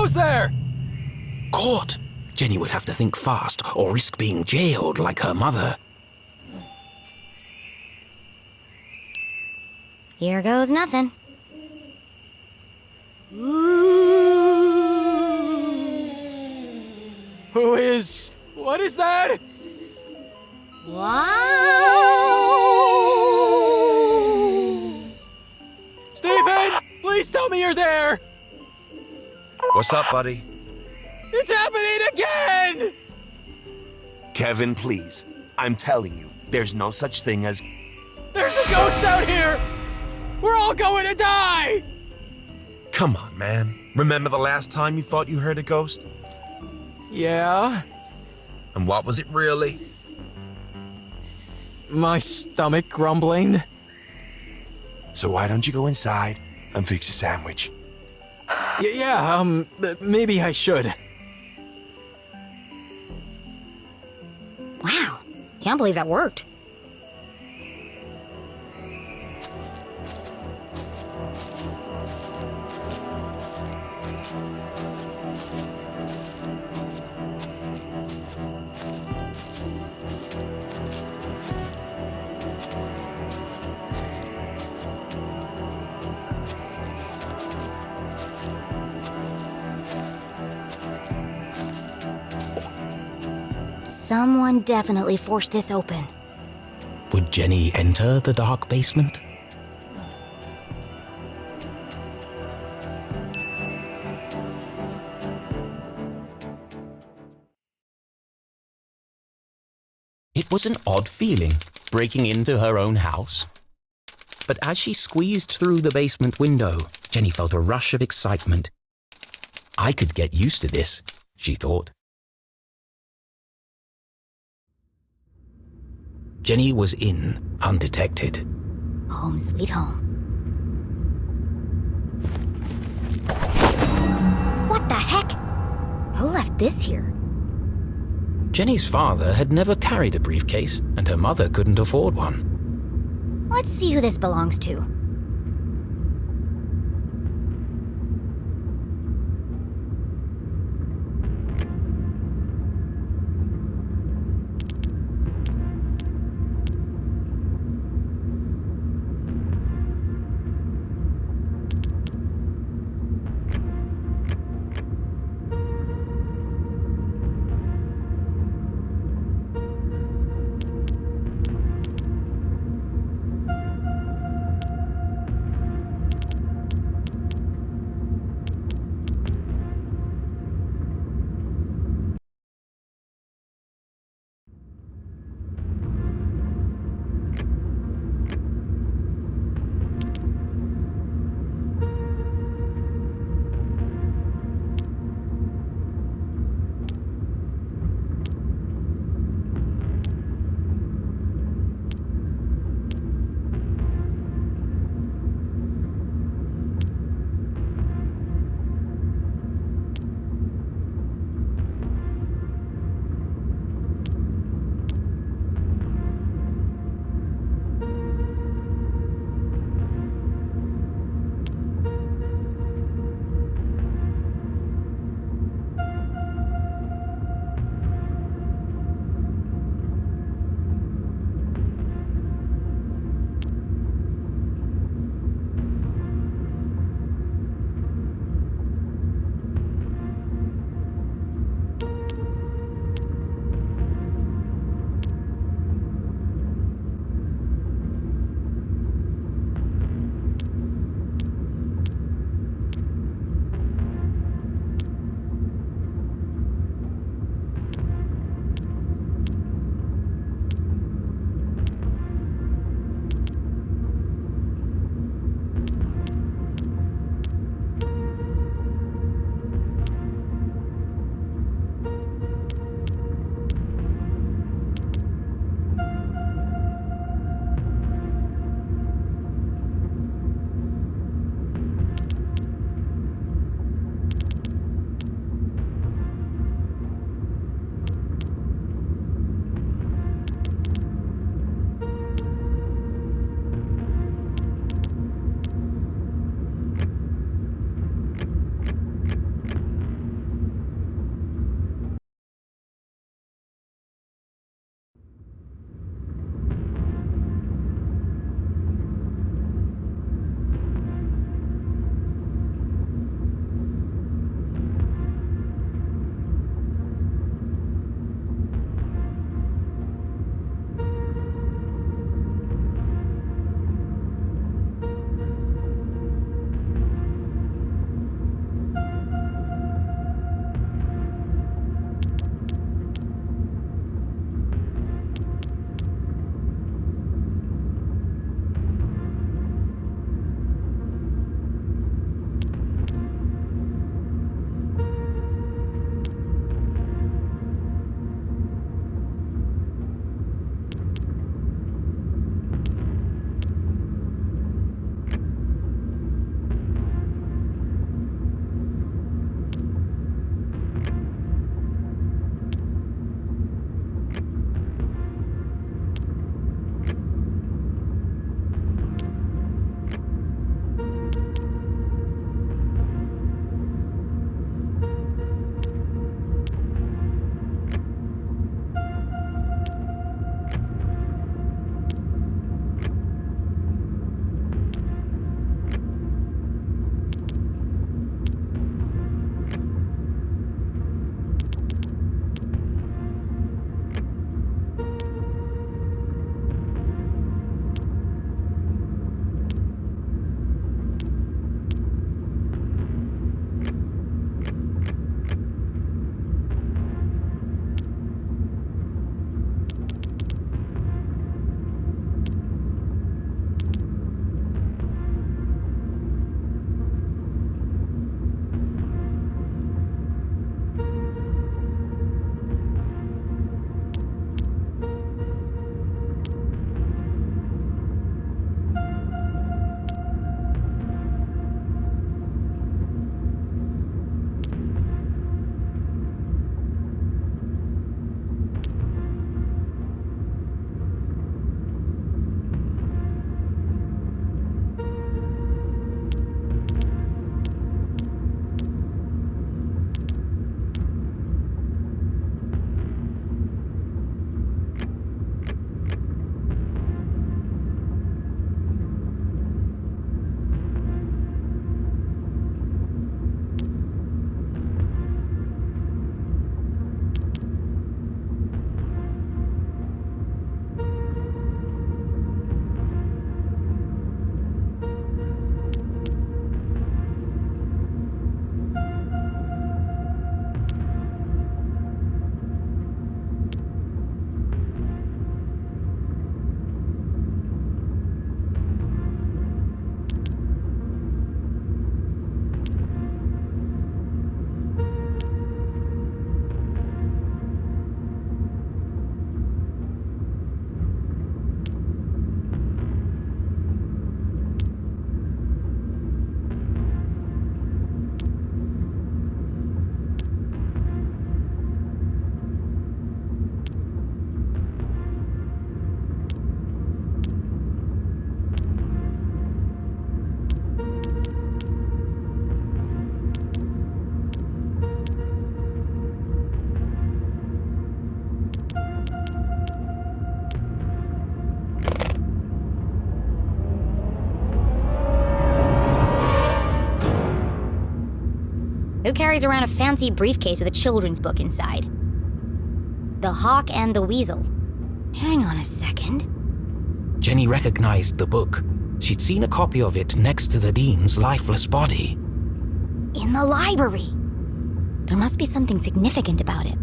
goes there? Caught! Jenny would have to think fast or risk being jailed like her mother. Here goes nothing. What is that? Wow! Stephen, please tell me you're there. What's up, buddy? It's happening again! Kevin, please. I'm telling you, there's no such thing as... There's a ghost out here! We're all going to die! Come on, man. Remember the last time you thought you heard a ghost? Yeah? And what was it really? My stomach grumbling. So why don't you go inside and fix a sandwich? Maybe I should. Wow, can't believe that worked. Someone definitely forced this open. Would Jenny enter the dark basement? It was an odd feeling, breaking into her own house. But as she squeezed through the basement window, Jenny felt a rush of excitement. I could get used to this, she thought. Jenny was in, undetected. Home sweet home. What the heck? Who left this here? Jenny's father had never carried a briefcase, and her mother couldn't afford one. Let's see who this belongs to. Who carries around a fancy briefcase with a children's book inside? The Hawk and the Weasel. Hang on a second. Jenny recognized the book. She'd seen a copy of it next to the Dean's lifeless body. In the library. There must be something significant about it.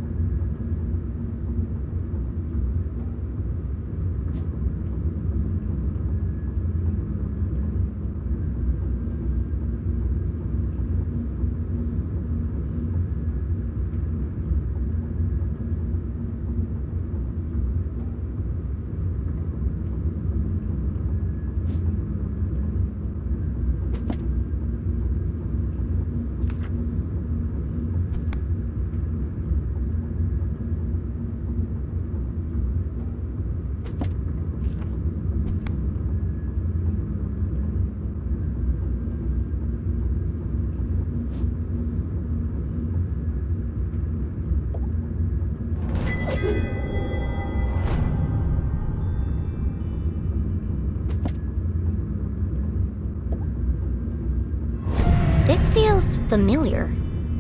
This feels familiar,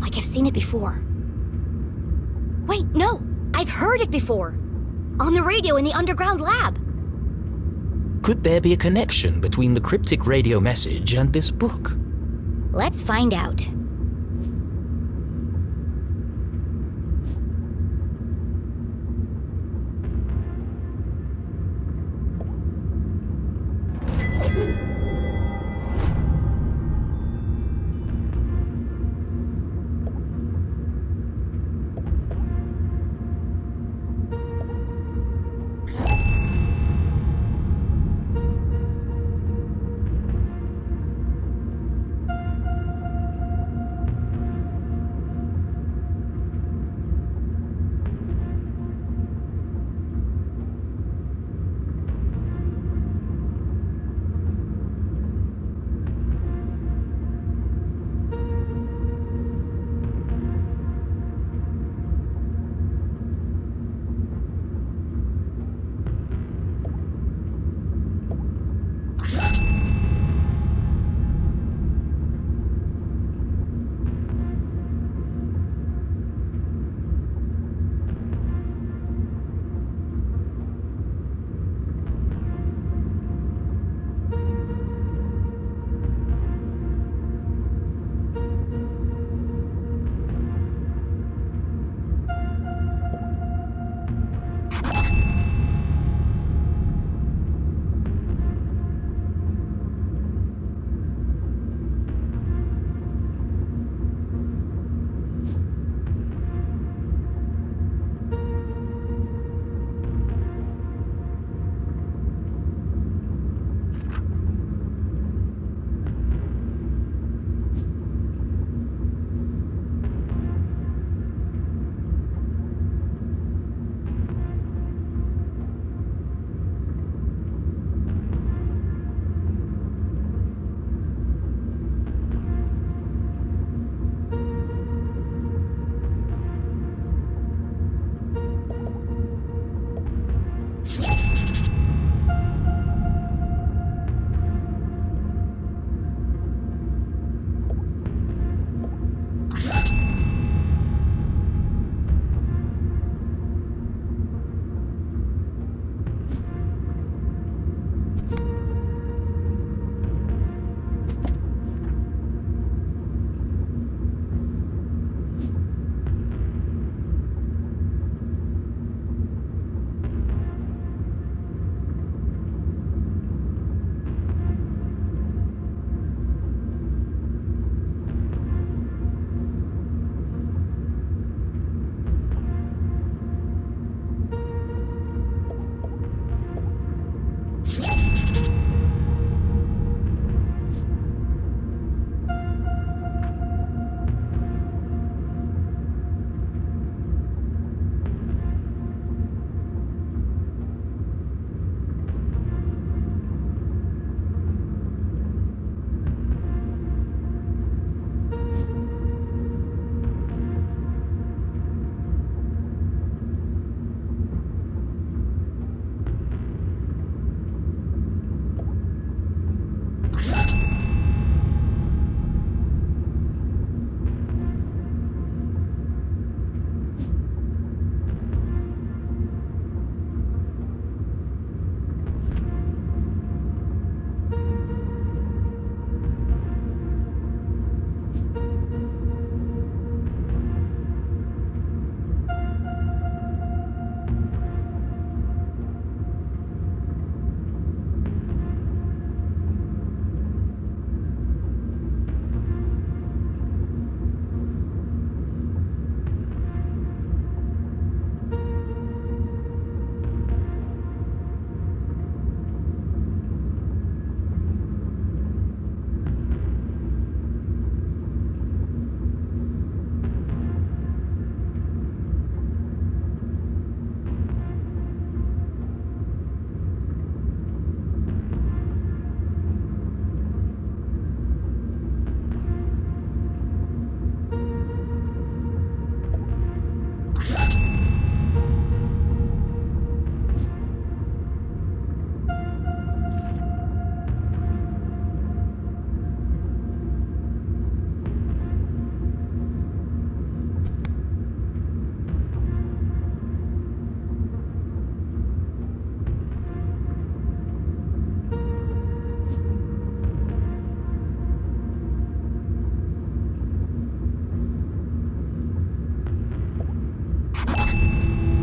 like I've seen it before. Wait, no! I've heard it before! On the radio in the underground lab! Could there be a connection between the cryptic radio message and this book? Let's find out.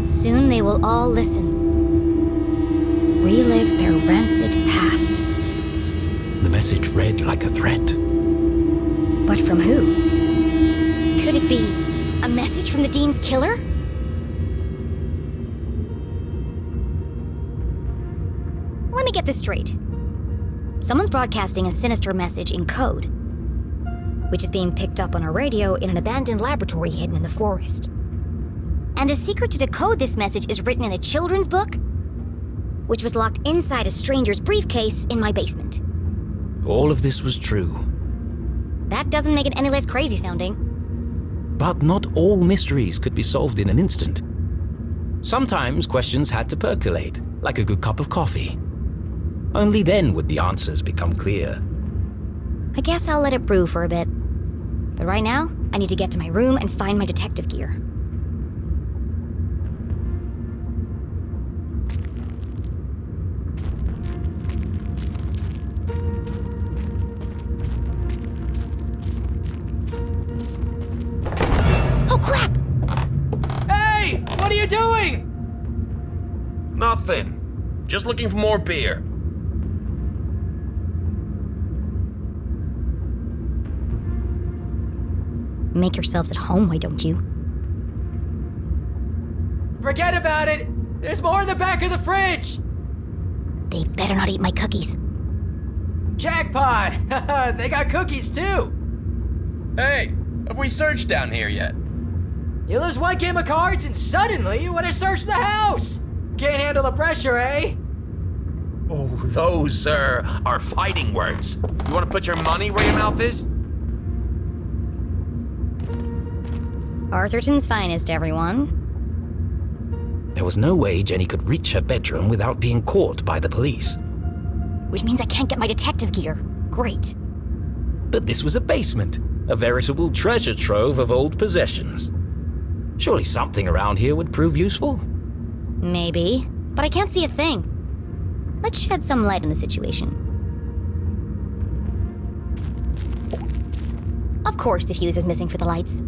Soon they will all listen. Relive their rancid past. The message read like a threat. But from who? Could it be a message from the Dean's killer? Let me get this straight. Someone's broadcasting a sinister message in code, which is being picked up on a radio in an abandoned laboratory hidden in the forest. And the secret to decode this message is written in a children's book, which was locked inside a stranger's briefcase in my basement. All of this was true. That doesn't make it any less crazy sounding. But not all mysteries could be solved in an instant. Sometimes questions had to percolate, like a good cup of coffee. Only then would the answers become clear. I guess I'll let it brew for a bit. But right now, I need to get to my room and find my detective gear. Oh crap! Hey! What are you doing? Nothing. Just looking for more beer. Make yourselves at home, why don't you? Forget about it. There's more in the back of the fridge. They better not eat my cookies. Jackpot! They got cookies too. Hey, have we searched down here yet? You lose one game of cards and suddenly you want to search the house. Can't handle the pressure, eh? Oh, those, are fighting words. You want to put your money where your mouth is? Arthurton's finest, everyone. There was no way Jenny could reach her bedroom without being caught by the police. Which means I can't get my detective gear. Great. But this was a basement, a veritable treasure trove of old possessions. Surely something around here would prove useful. Maybe, but I can't see a thing. Let's shed some light on the situation. Of course the fuse is missing for the lights.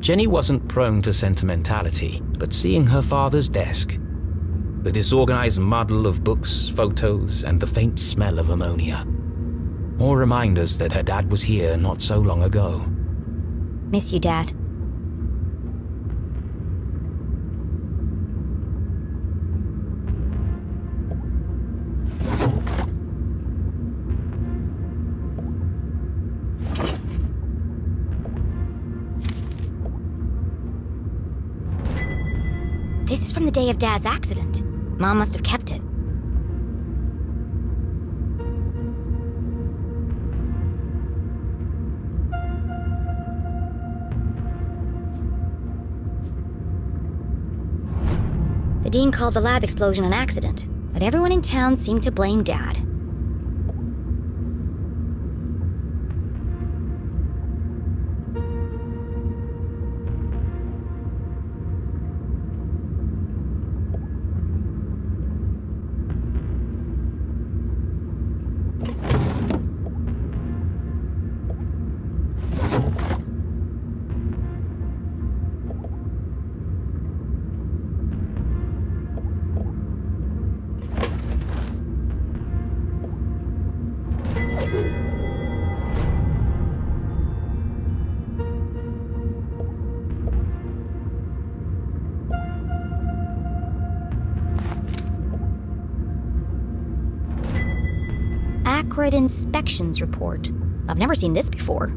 Jenny wasn't prone to sentimentality, but seeing her father's desk, the disorganized muddle of books, photos, and the faint smell of ammonia, more reminders that her dad was here not so long ago. Miss you, Dad. This is from the day of Dad's accident. Mom must have kept it. The Dean called the lab explosion an accident, but everyone in town seemed to blame Dad. Accurate inspections report. I've never seen this before.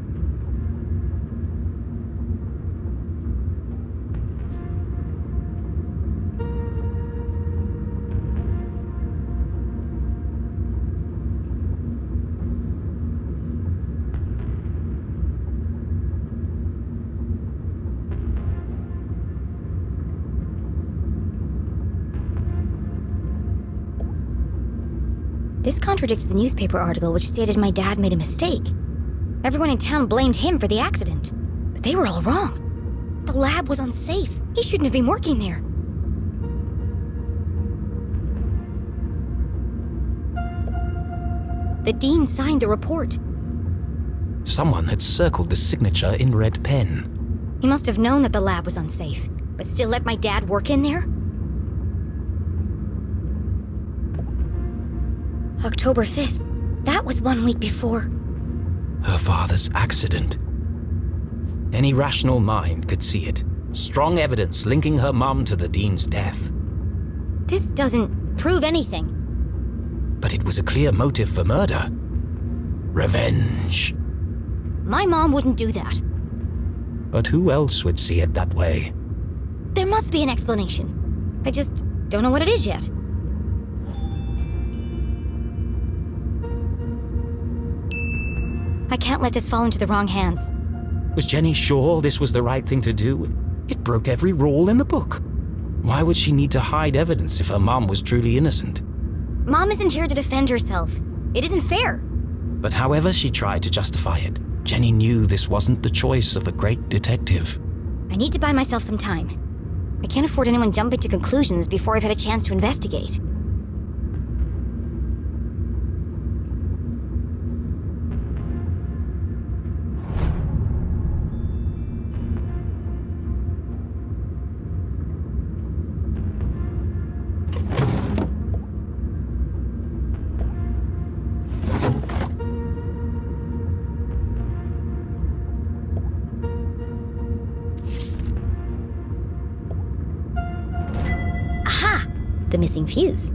This contradicts the newspaper article which stated my dad made a mistake. Everyone in town blamed him for the accident, but they were all wrong. The lab was unsafe. He shouldn't have been working there. The dean signed the report. Someone had circled the signature in red pen. He must have known that the lab was unsafe, but still let my dad work in there? October 5th. That was 1 week before. Her father's accident. Any rational mind could see it. Strong evidence linking her mum to the dean's death. This doesn't prove anything. But it was a clear motive for murder. Revenge. My mom wouldn't do that. But who else would see it that way? There must be an explanation. I just don't know what it is yet. I can't let this fall into the wrong hands. Was Jenny sure this was the right thing to do? It broke every rule in the book. Why would she need to hide evidence if her mom was truly innocent? Mom isn't here to defend herself. It isn't fair. But however she tried to justify it, Jenny knew this wasn't the choice of a great detective. I need to buy myself some time. I can't afford anyone jumping to conclusions before I've had a chance to investigate. The missing fuse.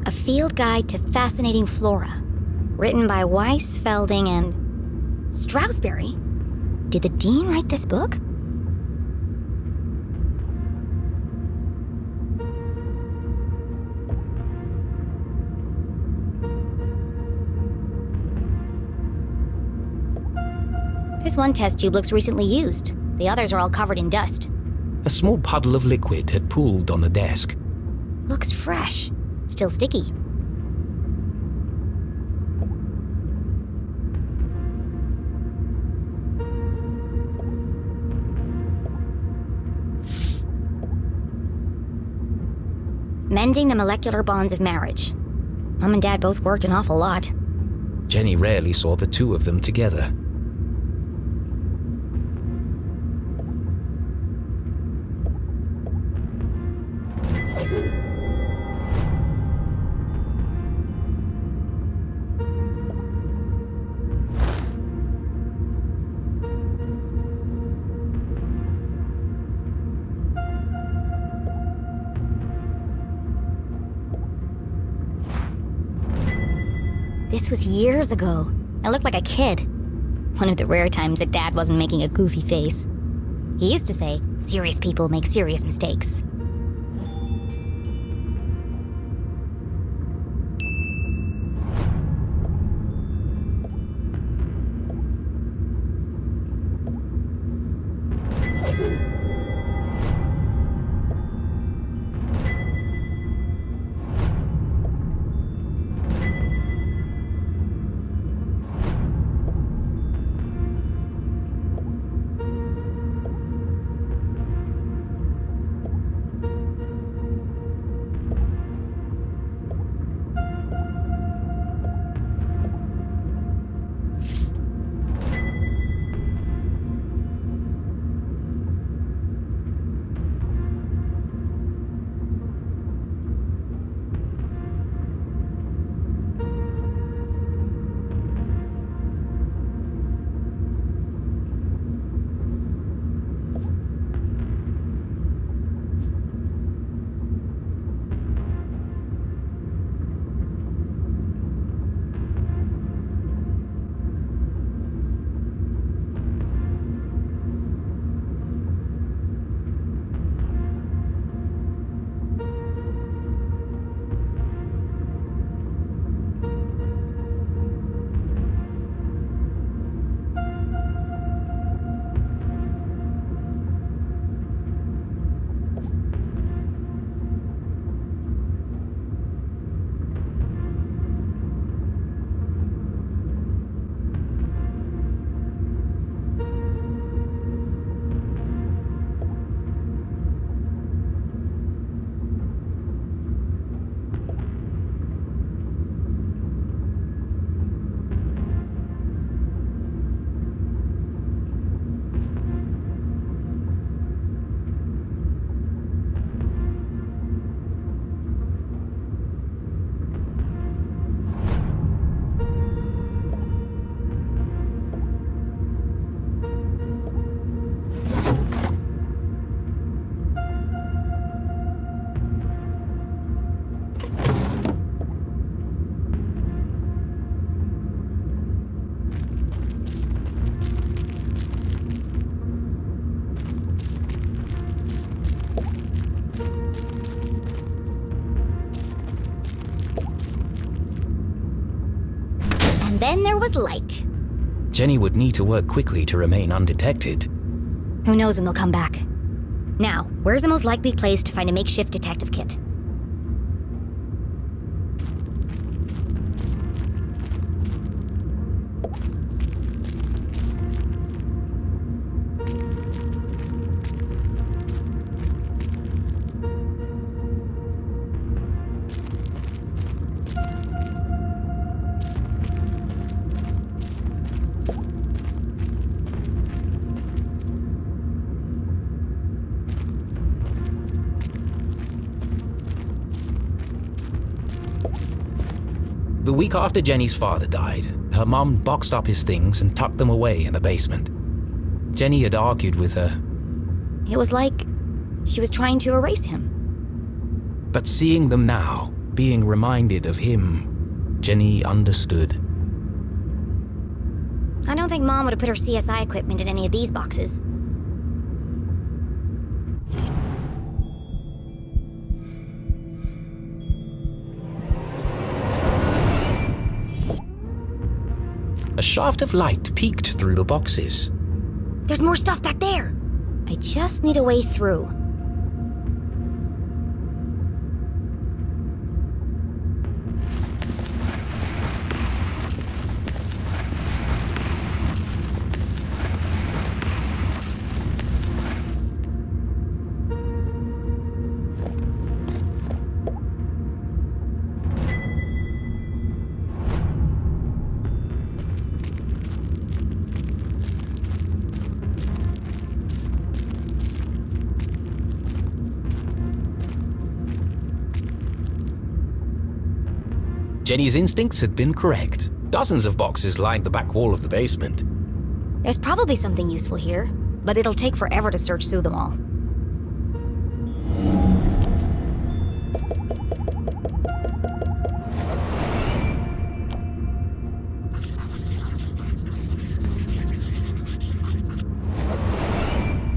A field guide to fascinating flora. Written by Weiss, Felding, and Strasberry? Did the dean write this book? This one test tube looks recently used. The others are all covered in dust. A small puddle of liquid had pooled on the desk. Looks fresh. Still sticky. Mending the molecular bonds of marriage. Mom and Dad both worked an awful lot. Jenny rarely saw the two of them together. This was years ago. I looked like a kid. One of the rare times that Dad wasn't making a goofy face. He used to say, serious people make serious mistakes. then there was light. Jenny would need to work quickly to remain undetected. Who knows when they'll come back? Now, where's the most likely place to find a makeshift detective kit? The week after Jenny's father died, her mom boxed up his things and tucked them away in the basement. Jenny had argued with her. It was like she was trying to erase him. But seeing them now, being reminded of him, Jenny understood. I don't think Mom would have put her CSI equipment in any of these boxes. A shaft of light peeked through the boxes. There's more stuff back there. I just need a way through. Jenny's instincts had been correct. Dozens of boxes lined the back wall of the basement. There's probably something useful here, but it'll take forever to search through them all.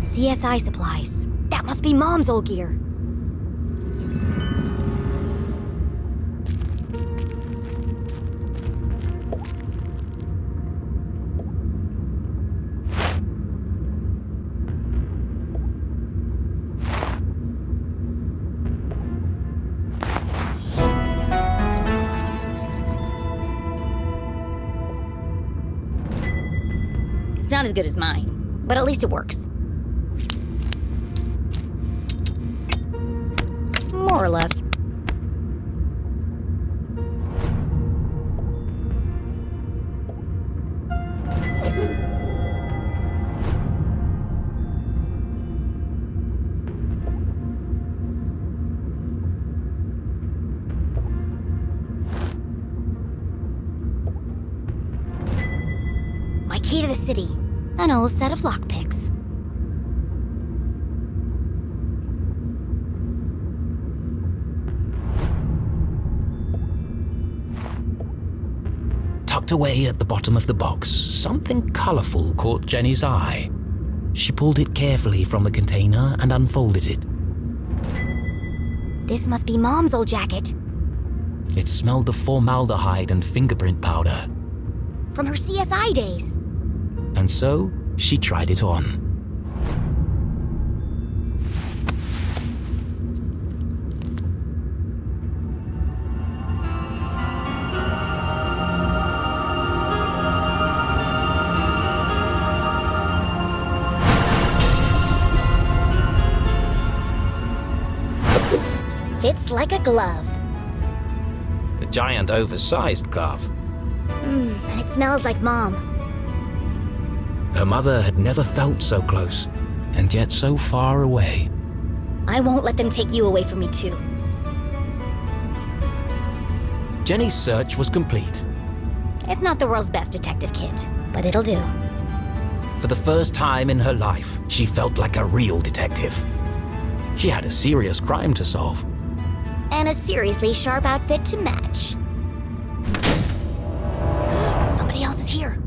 CSI supplies. That must be Mom's old gear. It's not as good as mine, but at least it works. More or less. My key to the city. An old set of lockpicks. Tucked away at the bottom of the box, something colorful caught Jenny's eye. She pulled it carefully from the container and unfolded it. This must be Mom's old jacket. It smelled of formaldehyde and fingerprint powder. From her CSI days. And so, she tried it on. Fits like a glove. A giant oversized glove. And it smells like Mom. Her mother had never felt so close, and yet so far away. I won't let them take you away from me too. Jenny's search was complete. It's not the world's best detective kit, but it'll do. For the first time in her life, she felt like a real detective. She had a serious crime to solve. And a seriously sharp outfit to match. Somebody else is here.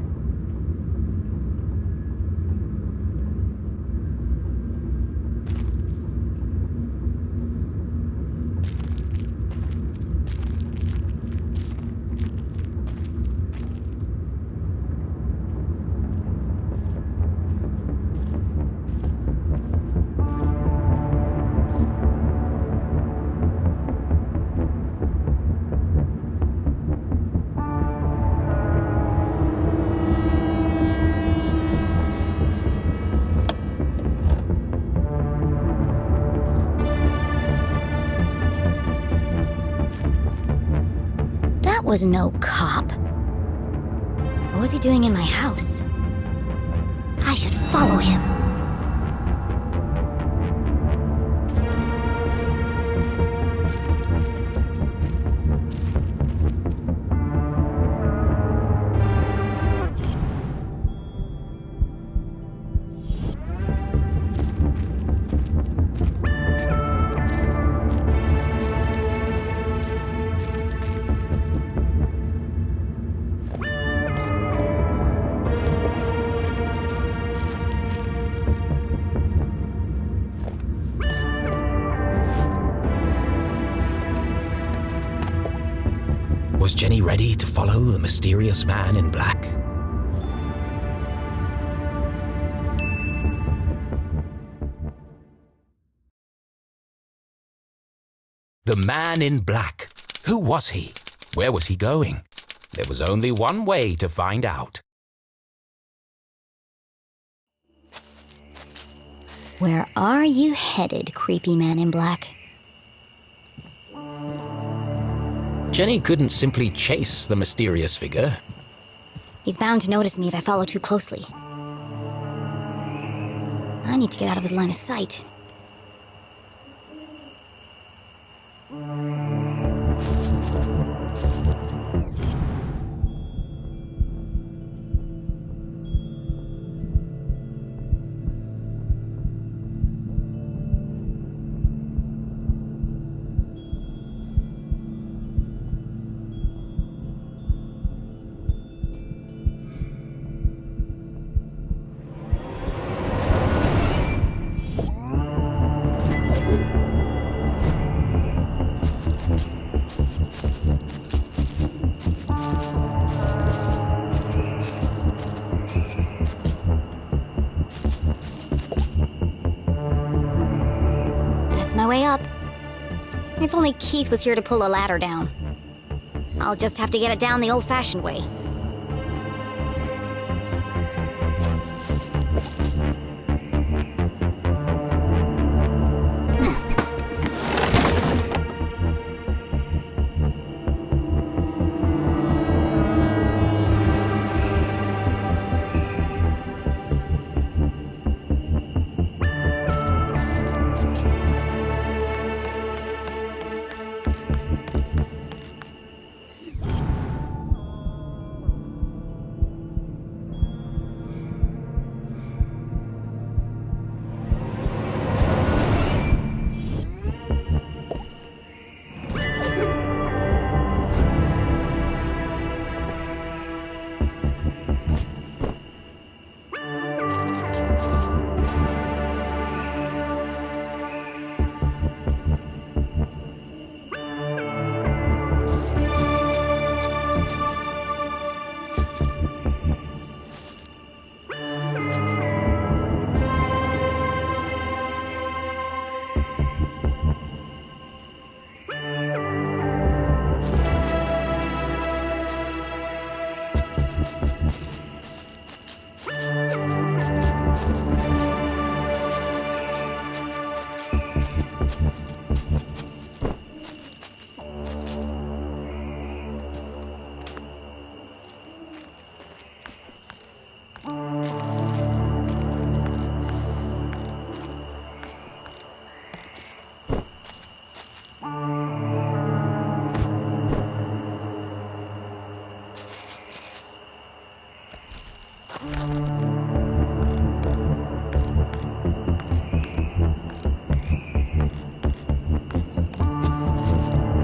was no cop. What was he doing in my house? I should follow him. Was Jenny ready to follow the mysterious man in black? The man in black. Who was he? Where was he going? There was only one way to find out. Where are you headed, creepy man in black? Jenny couldn't simply chase the mysterious figure. He's bound to notice me if I follow too closely. I need to get out of his line of sight. My way up. If only Keith was here to pull a ladder down. I'll just have to get it down the old-fashioned way.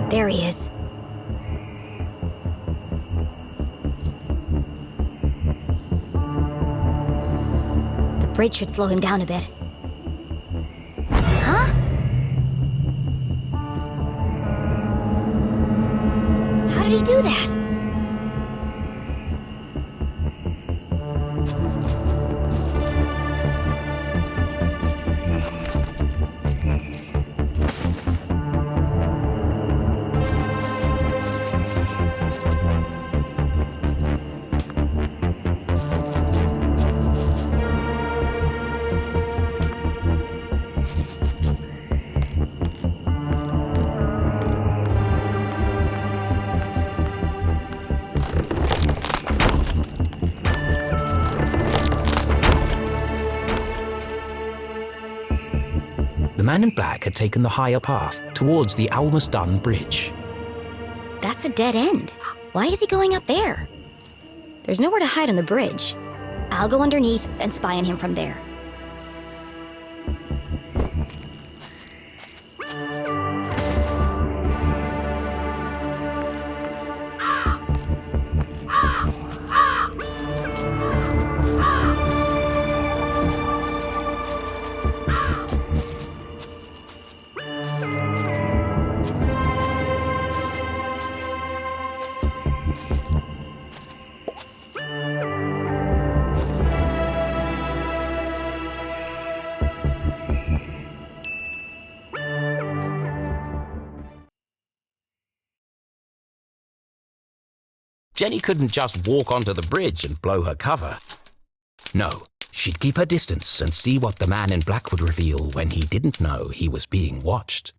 There he is. The bridge should slow him down a bit. Huh? How did he do that? man in black had taken the higher path towards the almost done bridge. That's a dead end. Why is he going up there? There's nowhere to hide on the bridge. I'll go underneath and spy on him from there. Jenny couldn't just walk onto the bridge and blow her cover. No, she'd keep her distance and see what the man in black would reveal when he didn't know he was being watched.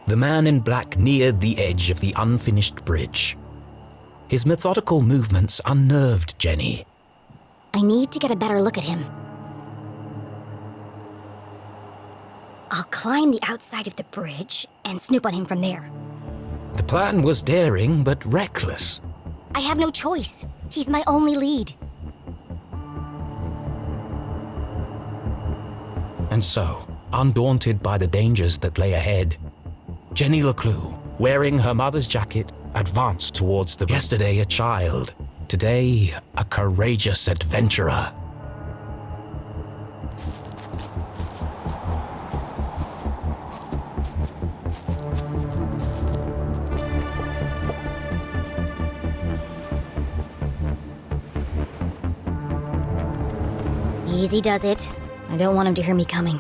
The man in black neared the edge of the unfinished bridge. His methodical movements unnerved Jenny. I need to get a better look at him. I'll climb the outside of the bridge and snoop on him from there. The plan was daring but reckless. I have no choice. He's my only lead. And so, undaunted by the dangers that lay ahead, Jenny LeClue, wearing her mother's jacket, advanced towards the yesterday a child, today a courageous adventurer. Easy does it. I don't want him to hear me coming.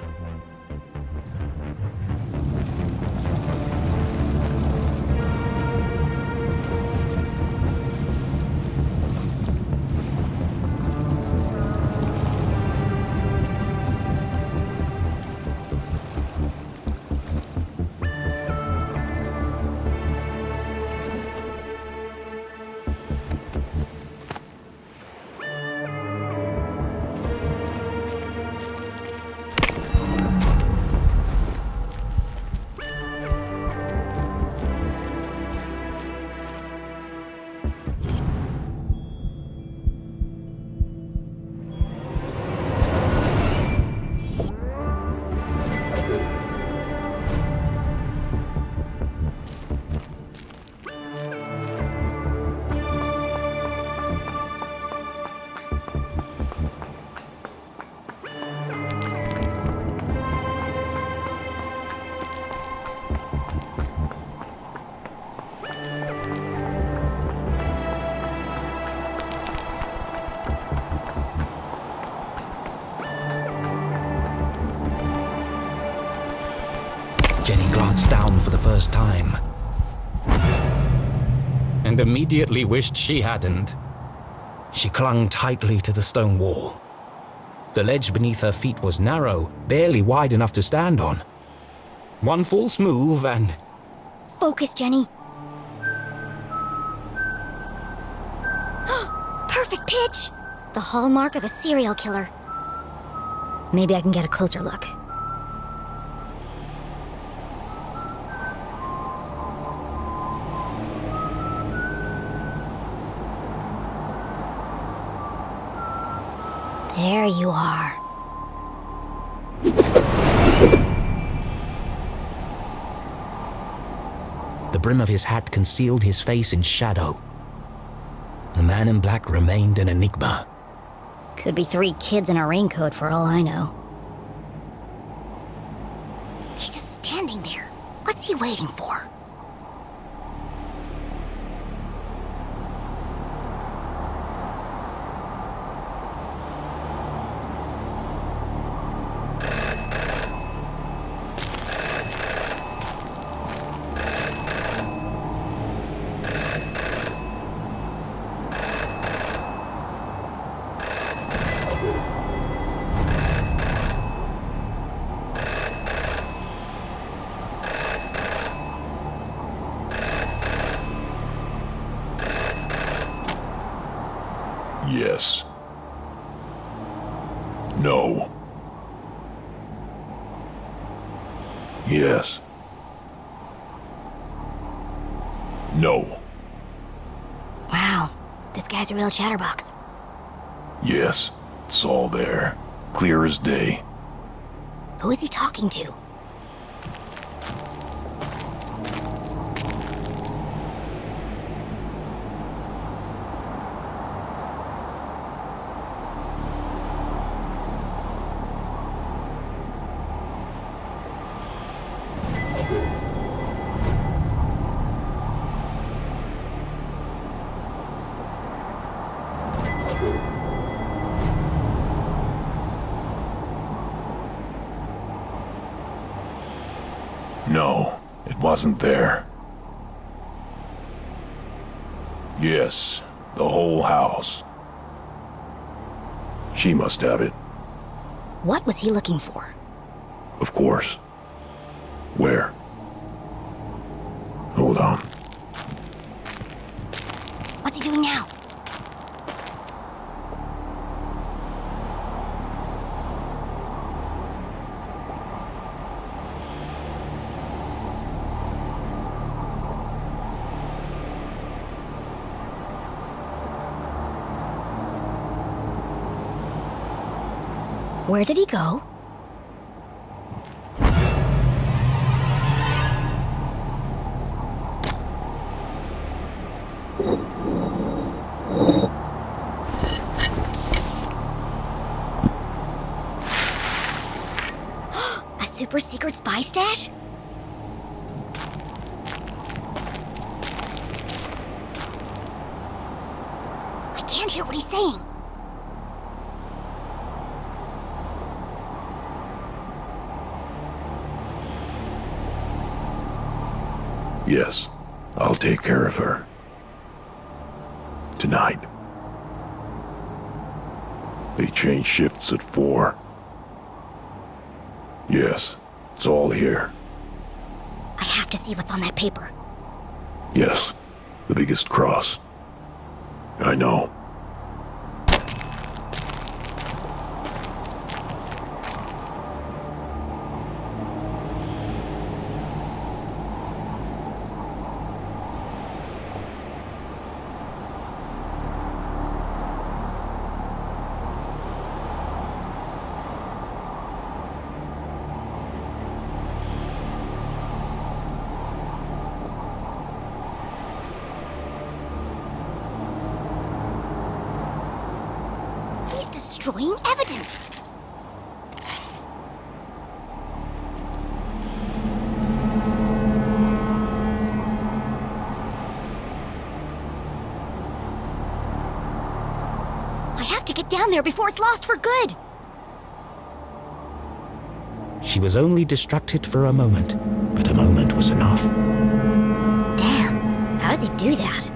Jenny glanced down for the first time and immediately wished she hadn't. She clung tightly to the stone wall. The ledge beneath her feet was narrow, barely wide enough to stand on. One false move and... Focus, Jenny. Perfect pitch! The hallmark of a serial killer. Maybe I can get a closer look. There you are. The brim of his hat concealed his face in shadow. The man in black remained an enigma. Could be 3 kids in a raincoat for all I know. He's just standing there. What's he waiting for? Yes. No. Yes. No. Wow, this guy's a real chatterbox. Yes. It's all there. Clear as day. Who is he talking to? No, it wasn't there. Yes, the whole house. She must have it, What was he looking for? of course. Where? Hold on. What's he doing now? Where did he go? A super secret spy stash? I can't hear what he's saying. Yes, I'll take care of her. Tonight. They change shifts at 4. Yes, it's all here. I have to see what's on that paper. Yes, the biggest cross. I know. He's destroying evidence. I have to get down there before it's lost for good. She was only distracted for a moment, but a moment was enough. Damn, how does he do that?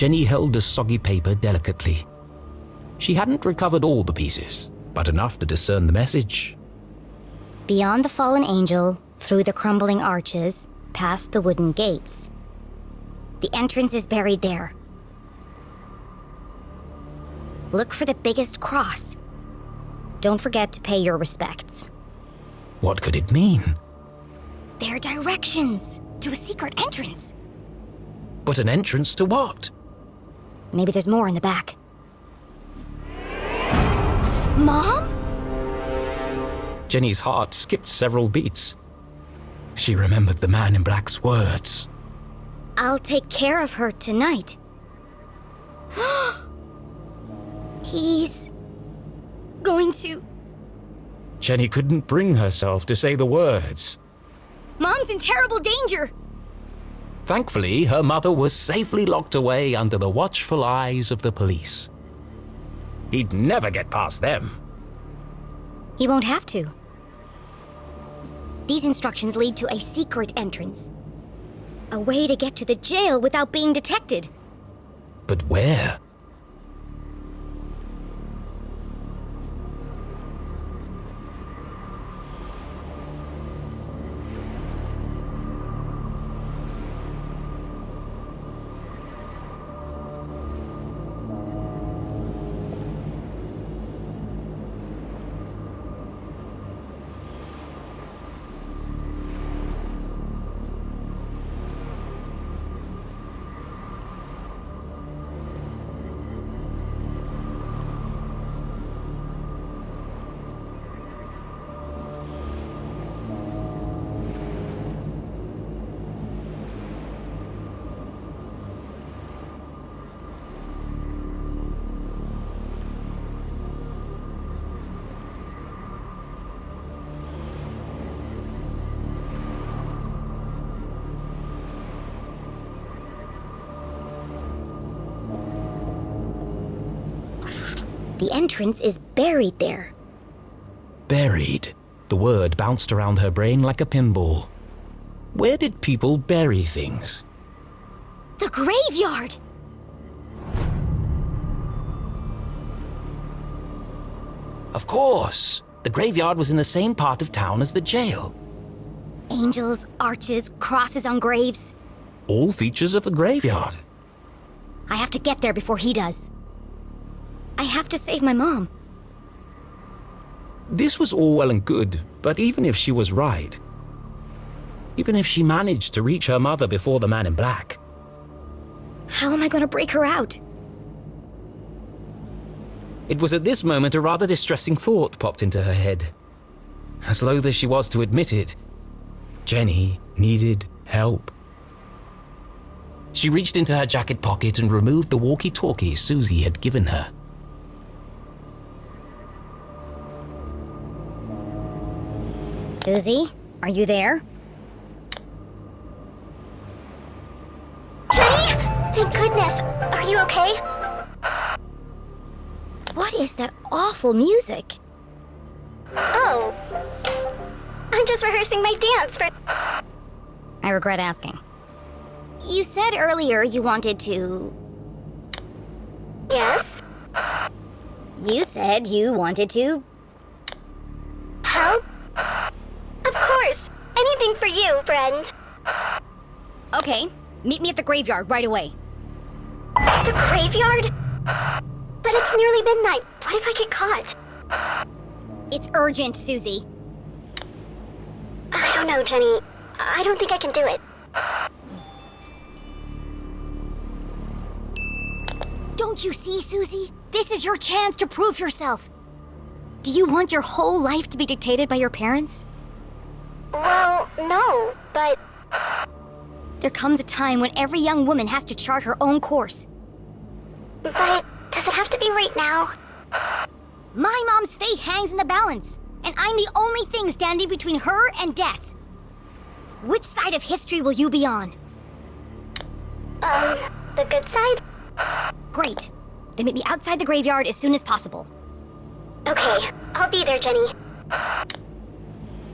Jenny held the soggy paper delicately. She hadn't recovered all the pieces, but enough to discern the message. Beyond the fallen angel, through the crumbling arches, past the wooden gates. The entrance is buried there. Look for the biggest cross. Don't forget to pay your respects. What could it mean? They're directions to a secret entrance. But an entrance to what? Maybe there's more in the back. Mom? Jenny's heart skipped several beats. She remembered the man in black's words. I'll take care of her tonight. He's going to... Jenny couldn't bring herself to say the words. Mom's in terrible danger! Thankfully, her mother was safely locked away under the watchful eyes of the police. He'd never get past them. He won't have to. These instructions lead to a secret entrance. A way to get to the jail without being detected. But where? The entrance is buried there. Buried. The word bounced around her brain like a pinball. Where did people bury things? The graveyard! Of course! The graveyard was in the same part of town as the jail. Angels, arches, crosses on graves. All features of the graveyard. I have to get there before he does. I have to save my mom. This was all well and good, but even if she was right, even if she managed to reach her mother before the man in black, how am I going to break her out? it was at this moment a rather distressing thought popped into her head. As loath as she was to admit it, Jenny needed help. She reached into her jacket pocket and removed the walkie-talkie Susie had given her. Susie, are you there? Jenny? Thank goodness. Are you okay? What is that awful music? Oh. I'm just rehearsing my dance for... I regret asking. You said earlier you wanted to... Yes? You said you wanted to... Help? Of course. Anything for you, friend. Okay, meet me at the graveyard right away. The graveyard? But it's nearly midnight. What if I get caught? It's urgent, Susie. I don't know, Jenny. I don't think I can do it. Don't you see, Susie? This is your chance to prove yourself. Do you want your whole life to be dictated by your parents? Well, no, but... There comes a time when every young woman has to chart her own course. But does it have to be right now? My mom's fate hangs in the balance, and I'm the only thing standing between her and death. Which side of history will you be on? The good side? Great. Then meet me outside the graveyard as soon as possible. Okay, I'll be there, Jenny.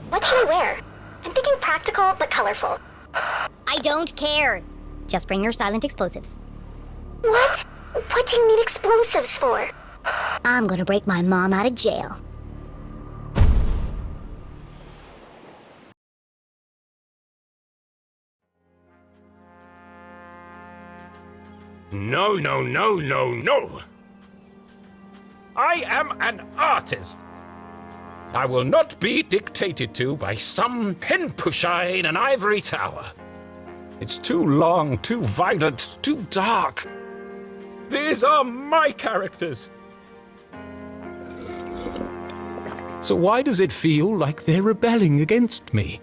What should I wear? I'm thinking practical but colorful. I don't care. Just bring your silent explosives. What? What do you need explosives for? I'm gonna break my mom out of jail. No, no, no, no, no! I am an artist. I will not be dictated to by some pen pusher in an ivory tower. It's too long, too violent, too dark. These are my characters. So why does it feel like they're rebelling against me?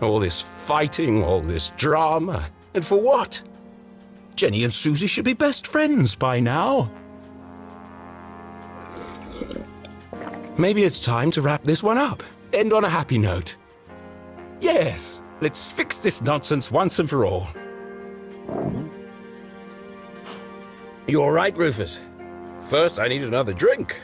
All this fighting, all this drama, and for what? Jenny and Susie should be best friends by now. Maybe it's time to wrap this one up. End on a happy note. Yes, let's fix this nonsense once and for all. You all right, Rufus? First, I need another drink.